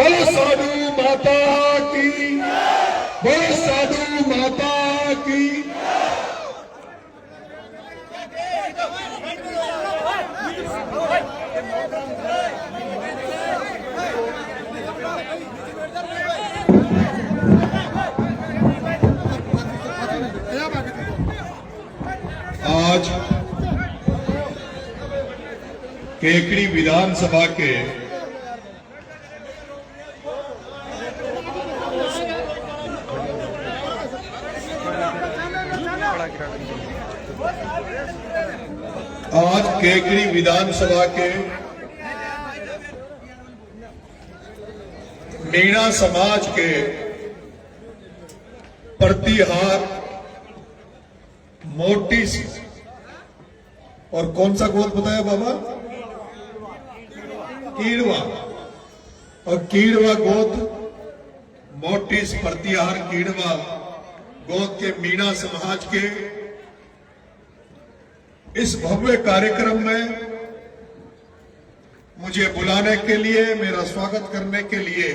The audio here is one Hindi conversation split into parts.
बोलो साधु माता की, बोलो साधु माता की। आज केकड़ी विधानसभा के विधानसभा के मीणा समाज के प्रतिहार मोटी और कौन सा गोद बताया बाबा? कीड़वा। और कीड़वा गोद मोटिस प्रतिहार कीड़वा गोद के मीणा समाज के इस भव्य कार्यक्रम में मुझे बुलाने के लिए, मेरा स्वागत करने के लिए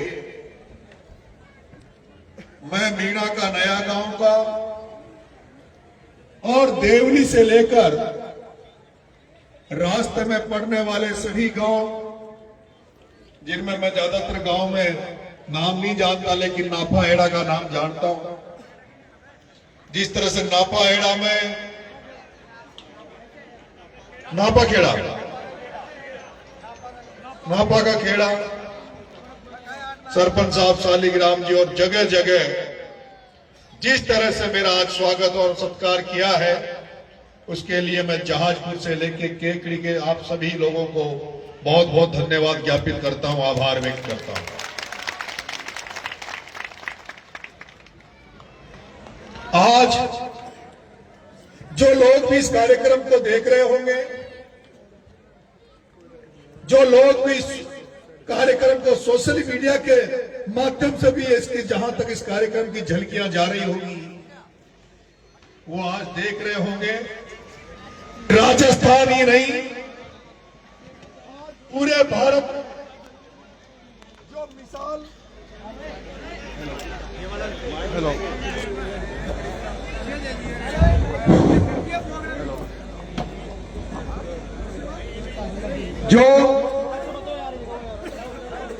मैं मीणा का नया गांव का और देवली से लेकर रास्ते में पड़ने वाले सभी गांव, जिनमें मैं ज्यादातर गांव में नाम नहीं जानता लेकिन नापा हेड़ा का नाम जानता हूं। जिस तरह से नापा हेड़ा में नापा खेड़ा, नापा का खेड़ा, सरपंच साहब शालिग्राम जी और जगह जगह जिस तरह से मेरा आज स्वागत और सत्कार किया है, उसके लिए मैं जहाजपुर से लेके केकड़ी के आप सभी लोगों को बहुत बहुत धन्यवाद ज्ञापित करता हूं, आभार व्यक्त करता हूं। आज जो लोग भी इस कार्यक्रम को देख रहे होंगे, जो लोग भी इस कार्यक्रम को सोशल मीडिया के माध्यम से भी इसकी जहां तक इस कार्यक्रम की झलकियां जा रही होगी, वो आज देख रहे होंगे राजस्थान ही नहीं पूरे भारत जो मिसाल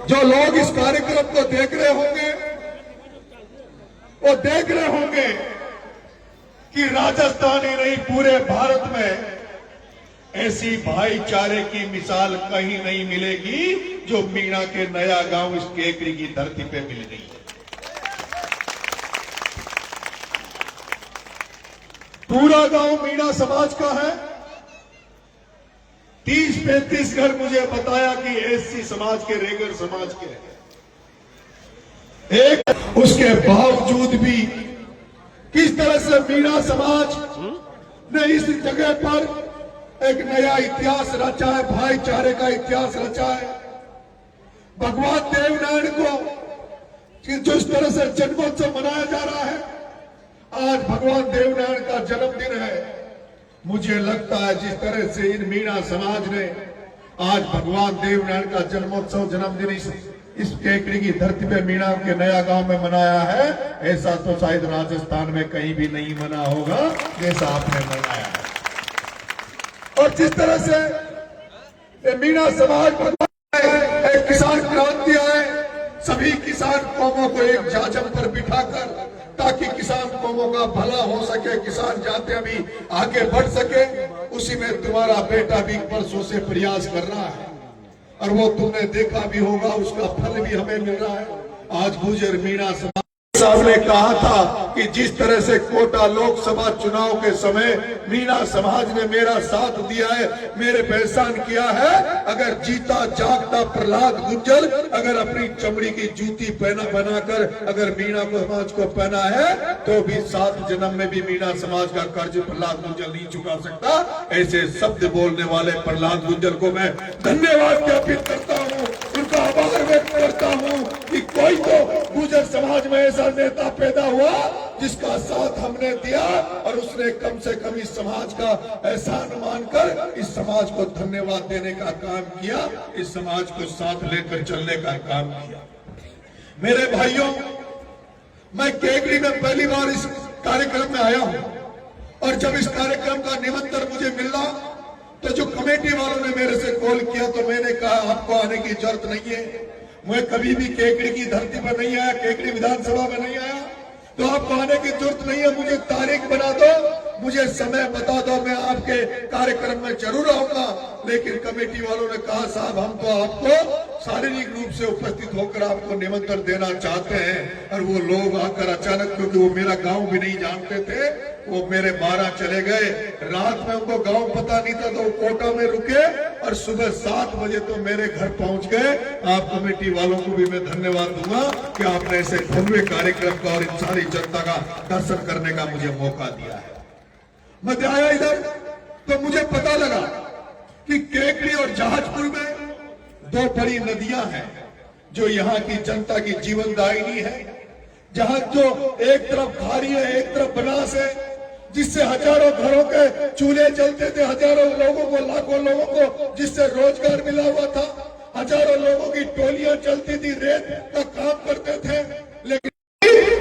जो लोग इस कार्यक्रम को देख रहे होंगे, वो देख रहे होंगे कि राजस्थान ही नहीं पूरे भारत में ऐसी भाईचारे की मिसाल कहीं नहीं मिलेगी जो मीणा के नया गांव इस केकड़ी की धरती पे मिल गई है। पूरा गांव मीणा समाज का है। 30-35 घर मुझे बताया कि एससी समाज के, रेगर समाज के एक, उसके बावजूद भी किस तरह से मीणा समाज ने इस जगह पर एक नया इतिहास रचा है, भाईचारे का इतिहास रचा है। भगवान देवनारायण को कि जिस तरह से जन्मोत्सव मनाया जा रहा है, आज भगवान देवनारायण का जन्मदिन है। मुझे लगता है जिस तरह से इन मीणा समाज ने आज भगवान देवनारायण का जन्मोत्सव, जन्मदिन इस केकड़ी की धरती पे मीणा के नया गांव में मनाया है, ऐसा तो शायद राजस्थान में कहीं भी नहीं मना होगा जैसा आपने मनाया है। और जिस तरह से मीणा समाज एक किसान क्रांति आए, सभी किसान कौमों को एक जाजम पर बिठाकर, ताकि किसान कौमों का भला हो सके, किसान जाते अभी आगे बढ़ सके, उसी में तुम्हारा बेटा भी वर्षों से प्रयास कर रहा है और वो तुमने देखा भी होगा, उसका फल भी हमें मिल रहा है। आज गुजर मीणा समाज साहब ने कहा था कि जिस तरह से कोटा लोकसभा चुनाव के समय मीणा समाज ने मेरा साथ दिया है, मेरे पहचान किया है, अगर जीता जागता प्रहलाद गुज्जर अगर अपनी चमड़ी की जूती बनाकर अगर मीणा समाज को पहना है, तो भी 7 जन्म में भी मीणा समाज का कर्ज प्रहलाद गुज्जर नहीं चुका सकता। ऐसे शब्द बोलने वाले प्रहलाद गुज्जर को मैं धन्यवाद ज्ञापित करता हूँ, उनका आभार व्यक्त करता हूँ कि कोई तो गुज्जर समाज में ऐसा नेता पैदा हुआ जिसका साथ हमने दिया और उसने कम से कम इस समाज का एहसान मानकर इस समाज को धन्यवाद देने का काम किया, इस समाज को साथ लेकर चलने का काम किया। मेरे भाइयों, मैं केकड़ी में पहली बार इस कार्यक्रम में आया हूं और जब इस कार्यक्रम का निमंत्रण मुझे मिला तो जो कमेटी वालों ने मेरे से कॉल किया तो मैंने कहा आपको आने की जरूरत नहीं है। मैं कभी भी केकड़ी की धरती पर नहीं आया, केकड़ी विधानसभा में नहीं आया, तो आपको आने की जरूरत नहीं है। मुझे तारीख बना दो, मुझे समय बता दो, मैं आपके कार्यक्रम में जरूर आऊंगा। लेकिन कमेटी वालों ने कहा साहब हम तो आपको शारीरिक रूप से उपस्थित होकर आपको निमंत्रण देना चाहते हैं। और वो लोग आकर अचानक, क्योंकि वो मेरा गांव भी नहीं जानते थे, वो मेरे 12 चले गए। रात में उनको गांव पता नहीं था तो वो कोटा में रुके और सुबह 7 बजे तो मेरे घर पहुंच गए। आप कमेटी वालों को भी मैं धन्यवाद दूंगा कि आपने ऐसे भव्य कार्यक्रम का और इन सारी जनता का दर्शन करने का मुझे मौका दिया है। मैं आया इधर तो मुझे पता लगा कि केकड़ी और जहाजपुर में 2 बड़ी नदियां हैं जो यहाँ की जनता की जीवनदायिनी है। जहां जो एक तरफ खारी है, एक तरफ बनास है, जिससे हजारों घरों के चूल्हे जलते थे, हजारों लोगों को, लाखों लोगों को जिससे रोजगार मिला हुआ था, हजारों लोगों की टोलियां चलती थी, रेत का काम करते थे। लेकिन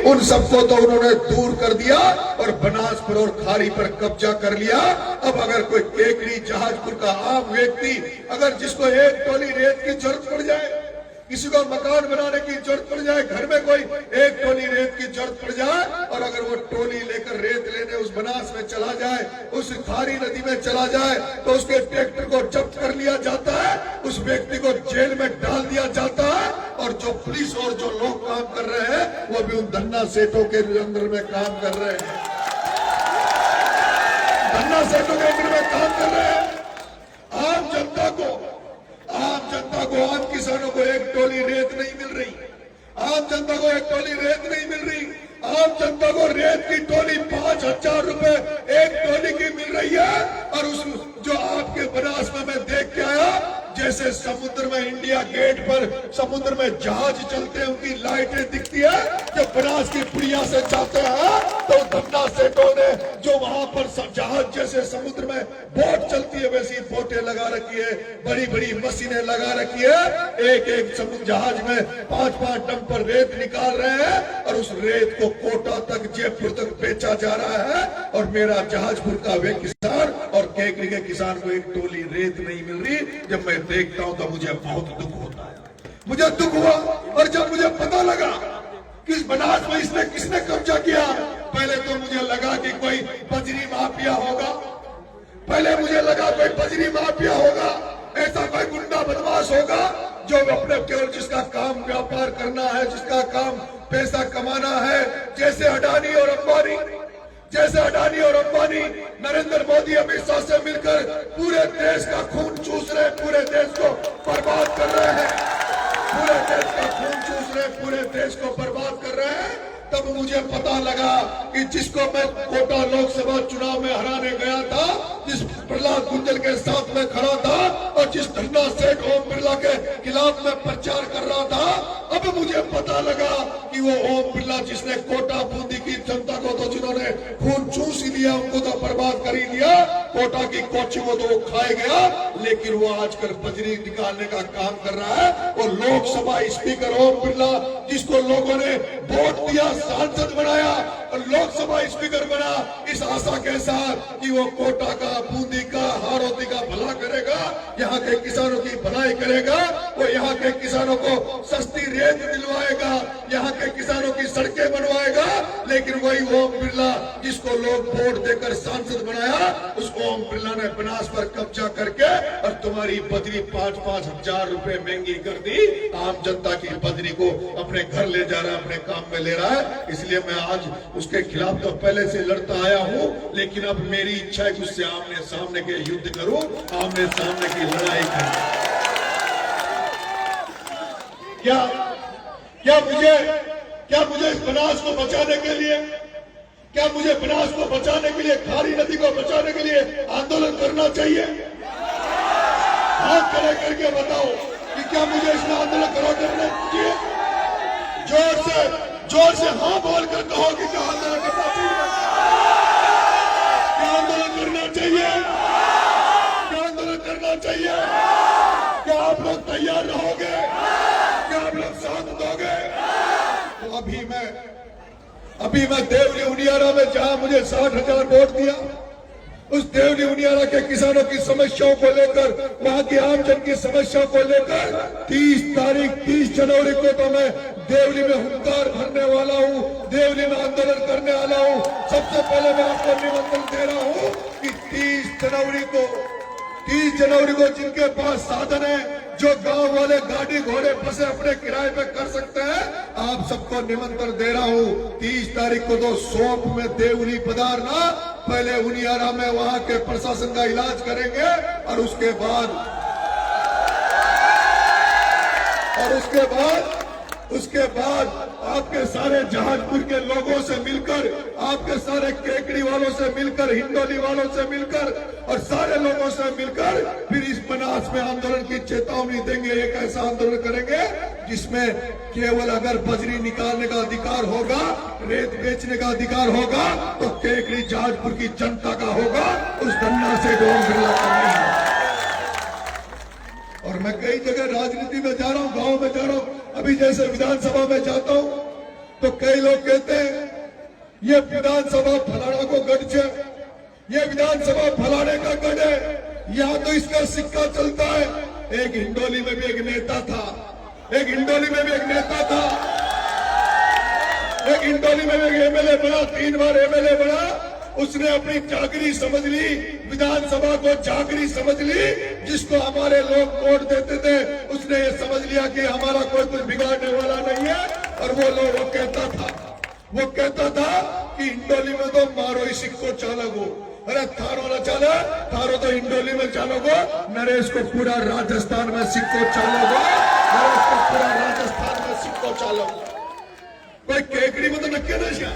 उन सबको तो उन्होंने दूर कर दिया और बनासपुर और खारी पर कब्जा कर लिया। अब अगर कोई केकड़ी जहाजपुर का आम व्यक्ति, अगर जिसको एक टोली रेत की जरूरत पड़ जाए, किसी को मकान बनाने की जरूरत पड़ जाए, घर में कोई एक टोली रेत की जरूरत पड़ जाए और अगर वो टोली लेकर रेत लेने उस बनास में चला जाए, उस खारी नदी में चला जाए, तो उसके ट्रैक्टर को जब्त कर लिया जाता है, उस व्यक्ति को जेल में डाल दिया जाता है। और जो पुलिस और जो लोग काम कर रहे हैं वो भी उन धन्ना सेठों के अंदर में काम कर रहे हैं, धन्ना सेठों के अंदर में काम कर रहे हैं। आम जनता को, आम किसानों को एक टोली रेत नहीं मिल रही, आम जनता को एक टोली रेत नहीं मिल रही। आम जनता को रेत की टोली 5,000 रुपए एक टोली की मिल रही है। और उस जो आपके बनास में मैं देख के आया, जैसे समुद्र में इंडिया गेट पर समुद्र में जहाज चलते हैं, उनकी लाइटें दिखती है, जब बनास की पुड़िया से जाते हैं तो धन्ना सेठों ने जो वहां पर जहाज जैसे समुद्र में बोट चलती है वैसी बोटें लगा रखी है, बड़ी बड़ी मशीनें लगा रखी है। एक एक समुद्र जहाज में 5-5 डंपर रेत निकाल रहे हैं और उस रेत को कोटा तक, जयपुर तक बेचा जा रहा है। और मेरा जहाजपुर का वे किसान और केकड़ी के किसान को एक टोली रेत नहीं मिल रही। जब मैं देखता हूं तो मुझे बहुत दुख होता है, मुझे दुख हुआ। और जब मुझे पता लगा कि इस बनास में इसने किसने कब्जा किया, पहले तो मुझे लगा कि कोई बजरी माफिया होगा, पहले मुझे लगा कोई बजरी माफिया होगा, ऐसा कोई गुंडा बदमाश होगा जो अपने केवल जिसका काम व्यापार करना है, जिसका काम पैसा कमाना है। जैसे अडानी और अंबानी, जैसे अडानी और अंबानी नरेंद्र मोदी अमित शाह से मिलकर पूरे देश का खून चूस रहे, पूरे देश को बर्बाद कर रहे हैं, पूरे देश का खून चूस रहे, पूरे देश को बर्बाद कर रहे हैं। तब मुझे पता लगा कि जिसको मैं कोटा लोकसभा चुनाव में हराने गया था, जिस प्रहलाद गुंजल के साथ में खड़ा था और जिस धन्ना सेठ ओम बिरला के खिलाफ में प्रचार कर रहा था, अब मुझे पता लगा कि वो ओम बिरला जिसने कोटा बूंदी की जनता को तो जिन्होंने खून चूस ही लिया, उनको तो बर्बाद कर ही दिया, कोटा की कोची को तो वो खाए गया, लेकिन वो आजकल बजरी निकालने का काम कर रहा है। और लोकसभा स्पीकर ओम बिरला जिसको लोगों ने वोट दिया, सांसद बनाया और लोकसभा स्पीकर बना, इस आशा के साथ कि वो कोटा का, बूंदी का, हाड़ौती का भला करेगा, यहाँ के किसानों की भलाई करेगा, वो यहाँ के किसानों को सस्ती रेत दिलवाएगा, यहाँ के किसानों की सड़कें बनवाएगा। लेकिन वही ओम बिरला जिसको लोग वोट देकर सांसद बनाया, उस ओम बिरला ने बनास पर कब्जा करके और तुम्हारी बजरी 5-5 हजार रुपए महंगी कर दी। आम जनता की बजरी को अपने घर ले जा रहा है, अपने काम में ले रहा है। इसलिए मैं आज उसके खिलाफ तो पहले से लड़ता आया हूं, लेकिन अब मेरी इच्छा है कि उससे आमने सामने के युद्ध करूं, आमने सामने की लड़ाई करूं। क्या मुझे इस बनास को बचाने के लिए, क्या मुझे बनास को बचाने के लिए, खारी नदी को बचाने के लिए आंदोलन करना चाहिए? हाथ खड़े करके बताओ कि क्या मुझे इसमें आंदोलन करना चाहिए? जोर से हाँ बोलकर कहो कि क्या आंदोलन करना चाहिए? क्या आंदोलन करना चाहिए? क्या आंदोलन करना चाहिए? क्या आप लोग तैयार रहोगे? क्या आप लोग साथ दोगे? अभी मैं देवली उनियारा में जहां मुझे 60,000 वोट दिया, उस देवली उनियारा के किसानों की समस्याओं को लेकर, वहां की आमजन की समस्याओं को लेकर 30 जनवरी को तो मैं देवली में हुंकार भरने वाला हूं, देवली में आंदोलन करने वाला हूं। सबसे पहले मैं आपको निमंत्रण दे रहा हूं कि 30 जनवरी को जिनके पास साधन है, जो गांव वाले गाड़ी घोड़े बसे अपने किराए पे कर सकते हैं, आप सबको निमंत्रण दे रहा हूं। 30 तारीख को तो सोप में देवली पधारना, पहले उनियारा में वहां के प्रशासन का इलाज करेंगे और उसके बाद आपके सारे जहाजपुर के लोगों से मिलकर, आपके सारे केकड़ी वालों से मिलकर, हिंडोली वालों से मिलकर और सारे लोगों से मिलकर फिर इस बनास में आंदोलन की चेतावनी देंगे। एक ऐसा आंदोलन करेंगे जिसमें केवल अगर बजरी निकालने का अधिकार होगा, रेत बेचने का अधिकार होगा, तो केकड़ी जहाजपुर की जनता का होगा, उस धन्ना से डोर बिरला करनी। और मैं कई जगह राजनीति में जा रहा हूं, गांव में जा रहा हूं, अभी जैसे विधानसभा में जाता हूं तो कई लोग कहते हैं ये विधानसभा फलाना को गढ़ है, ये विधानसभा फलाने का गढ़ है, यहाँ तो इसका सिक्का चलता है। एक हिंडोली में भी एक नेता था, एक हिंडोली में भी एक एमएलए बना, 3 बार एमएलए बना। उसने अपनी चाकरी समझ ली, विधानसभा को चाकरी समझ ली, जिसको हमारे लोग वोट देते थे, उसने ये समझ लिया कि हमारा कोई कुछ बिगाड़ने वाला नहीं है। और वो कहता था कि हिंडोली में तो मारो ही सिक्को चालक हो, अरे थारो न चाले, थारो तो हिंडोली में चालोगो, नरेश को पूरा राजस्थान में सिक्को चालोगो, नरेश को पूरा राजस्थान में सिक्को चालोगो। कोई केकड़ी में तो नक्के नशा,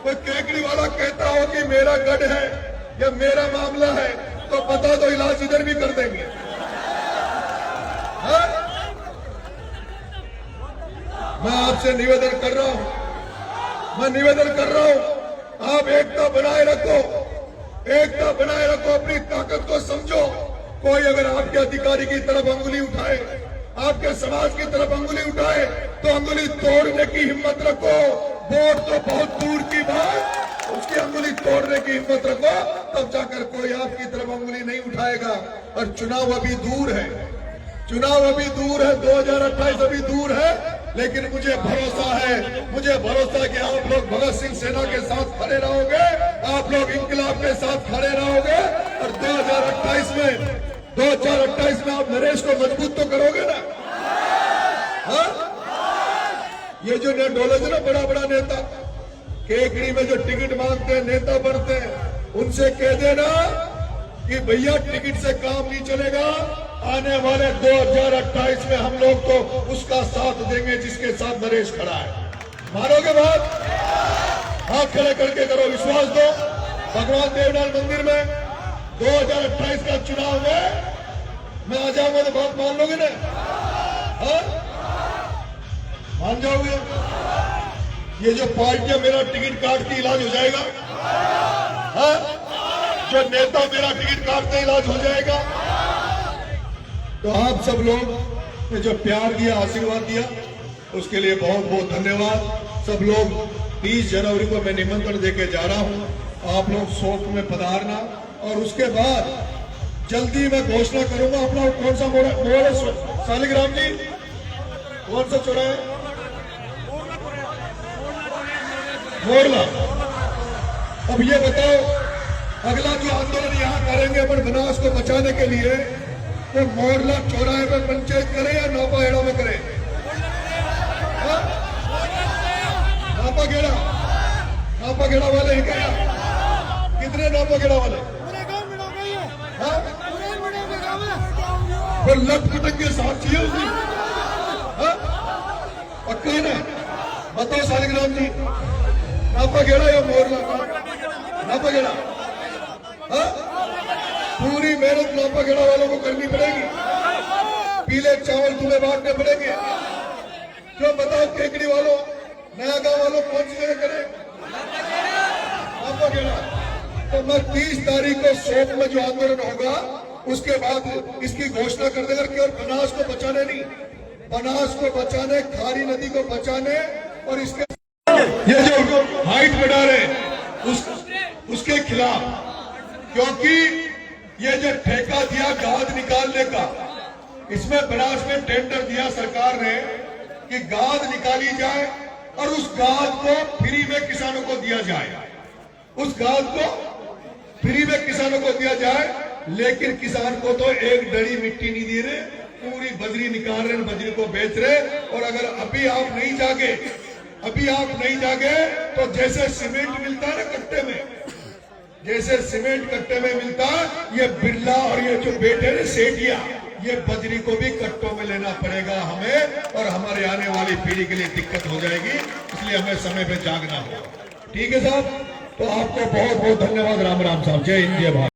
कोई केकड़ी वाला कहता हो कि मेरा गढ़ है या मेरा मामला है, तो बता दो, इलाज इधर भी कर देंगे। हाँ? मैं आपसे निवेदन कर रहा हूं, आप एकता बनाए रखो, अपनी ताकत को समझो। कोई अगर आपके अधिकारी की तरफ अंगुली उठाए, आपके समाज की तरफ अंगुली उठाए, तो अंगुली तोड़ने की हिम्मत रखो। वोट तो बहुत दूर की बात, उसकी अंगुली तोड़ने की हिम्मत रखो, तब जाकर कोई आपकी तरफ अंगुली नहीं उठाएगा। और चुनाव अभी दूर है, 2028 अभी दूर है, लेकिन मुझे भरोसा है कि आप लोग भगत सिंह सेना के साथ खड़े रहोगे, आप लोग इंकलाब के साथ खड़े रहोगे और 2028 में आप नरेश को मजबूत तो करोगे ना। हाँ? ये जो डोले थे ना बड़ा नेता, केकड़ी में जो टिकट मांगते हैं, नेता बनते हैं, उनसे कह देना कि भैया टिकट से काम नहीं चलेगा, आने वाले 2028 में हम लोग तो उसका साथ देंगे जिसके साथ नरेश खड़ा है। मानोगे बात? हाथ खड़े करके करो, विश्वास दो। भगवान देवलाल मंदिर में 2028 का चुनाव में मैं आ जाऊंगा तो बात मान लोगे ना? हाँ? मान जाओगे? ये जो पार्टियां मेरा टिकट काटती इलाज हो जाएगा, हाँ? जो नेता मेरा टिकट काटते इलाज हो जाएगा। तो आप सब लोग ने जो प्यार दिया, आशीर्वाद दिया, उसके लिए बहुत बहुत धन्यवाद। सब लोग 30 जनवरी को मैं निमंत्रण देके जा रहा हूं, आप लोग शोक में पधारना। और उसके बाद जल्दी मैं घोषणा करूंगा अपना कौन सा मोड़ है शालिग्राम जी, कौन सा चौराहा है? मोरला। अब ये बताओ, अगला जो आंदोलन यहाँ करेंगे अपन बनास को बचाने के लिए, तो मोरला चौराहे में पंचायत करें या नापाखेड़ा में करें? नापाखेड़ा वाले ही क्या? कितने नापाखेड़ा वाले? फिर लटपटक के साथ चाहिए उसकी, पक्का है ना? बताओ शालिग्राम जी, नापाखेड़ा या मोरला? नापाखेड़ा। पूरी मेहनत नापाखेड़ा वालों को करनी पड़ेगी, पीले चावल तुम्हें बांटने पड़ेंगे। क्यों बताओ केकड़ी वालों, नया गांव वालों, कौन सी जगह करें? नापाखेड़ा। तो मैं 30 तारीख को शोक में जो आंदोलन होगा, उसके बाद इसकी घोषणा कर देगा, केवल बनास को बचाने नहीं, बनास को बचाने, खारी नदी को बचाने और इसके ये जो हाइट बढ़ा रहे उसके खिलाफ, क्योंकि ये जो ठेका दिया गाद निकालने का, इसमें बनास में टेंडर दिया सरकार ने कि गाद निकाली जाए और उस गाद को फ्री में किसानों को दिया जाए, उस गाद को फ्री में किसानों को दिया जाए। लेकिन किसान को तो एक डड़ी मिट्टी नहीं दे रहे, पूरी बजरी निकाल रहे, बजरी को बेच रहे। और अगर अभी आप नहीं जागे तो जैसे सीमेंट मिलता है ना कट्टे में, जैसे सीमेंट कट्टे में मिलता है, ये बिरला और ये जो बेटे ने सेठिया, ये बजरी को भी कट्टों में लेना पड़ेगा हमें, और हमारे आने वाली पीढ़ी के लिए दिक्कत हो जाएगी। इसलिए हमें समय पे जागना होगा। ठीक है साहब, तो आपको बहुत बहुत धन्यवाद। राम राम साहब, जय हिंद जय भारत।